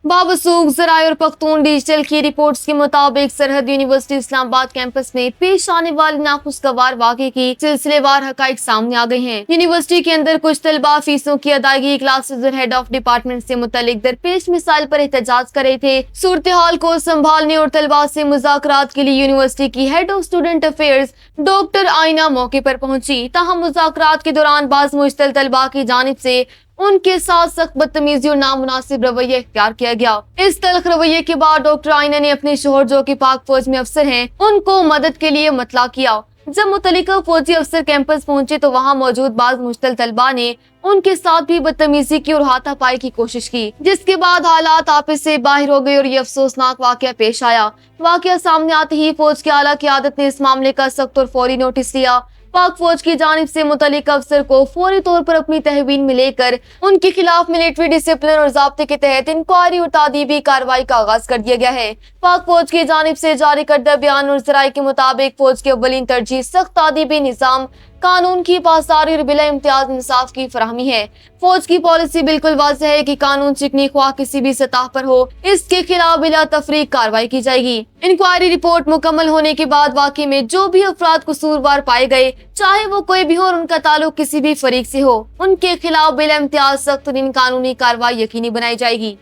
बावसूख ज़राए और पख्तून डिजिटल की रिपोर्ट्स के मुताबिक सरहद यूनिवर्सिटी इस्लामाबाद कैंपस में पेश आने वाले नाखुशगवार वाक़े की सिलसिलेवार हक़ाइक़ सामने आ गए हैं। यूनिवर्सिटी के अंदर कुछ तलबा फीसों की अदायगी क्लासेज और हेड ऑफ डिपार्टमेंट से मुतल्लिक दरपेश मिसाइल पर एहतजाज कर रहे थे। सूरत हाल को संभालने और तलबा से मुज़ाकरात के लिए यूनिवर्सिटी की head of student affairs doctor आइना मौके पर पहुंची। ताहम मुज़ाकरात के दौरान बाज़ मुश्तल तलबा की जानिब से उनके साथ सख्त बदतमीजी और नामुनासिब रवैया इख्तियार किया गया। इस तल्ख रवैये के बाद डॉक्टर आइना ने अपने शोहर जो कि पाक फौज में अफसर हैं उनको मदद के लिए मतला किया। जब मुतल्लिका फौजी अफसर कैंपस पहुंचे तो वहां मौजूद बाज़ मुश्तल तलबा ने उनके साथ भी बदतमीजी की और हाथापाई की कोशिश की, जिसके बाद हालात आपस से बाहर हो गए और ये अफसोसनाक वाकया पेश आया। वाकया सामने आते ही फौज की आला क़यादत ने इस मामले का सख्त और फौरी नोटिस लिया। पाक फौज की जानिब से मुतल्लिका अफसर को फौरी तौर पर अपनी तहवीन में लेकर उनके खिलाफ मिलिट्री डिसिप्लिन और ज़ाब्ते के तहत इंक्वायरी और तादीबी कार्रवाई का आगाज कर दिया गया है। पाक फौज की जानिब से जारी करदा बयान और ज़राए के मुताबिक फौज की अव्वलीन तरजीह सख्त तादीबी निज़ाम, कानून की पासदारी और बिला इम्तियाज इंसाफ की फराहमी है। फौज की पॉलिसी बिल्कुल वाज़ेह है कि कानून चिकनी ख्वाह किसी भी सतह पर हो, इसके खिलाफ बिला तफरीक कार्रवाई की जाएगी। इंक्वायरी रिपोर्ट मुकम्मल होने के बाद वाकई में जो भी अफराद कसूरवार पाए गए, चाहे वो कोई भी हो और उनका ताल्लुक किसी भी फरीक से हो, उनके खिलाफ बिला इम्तियाज सख्त कानूनी कार्रवाई यकीनी बनाई जाएगी।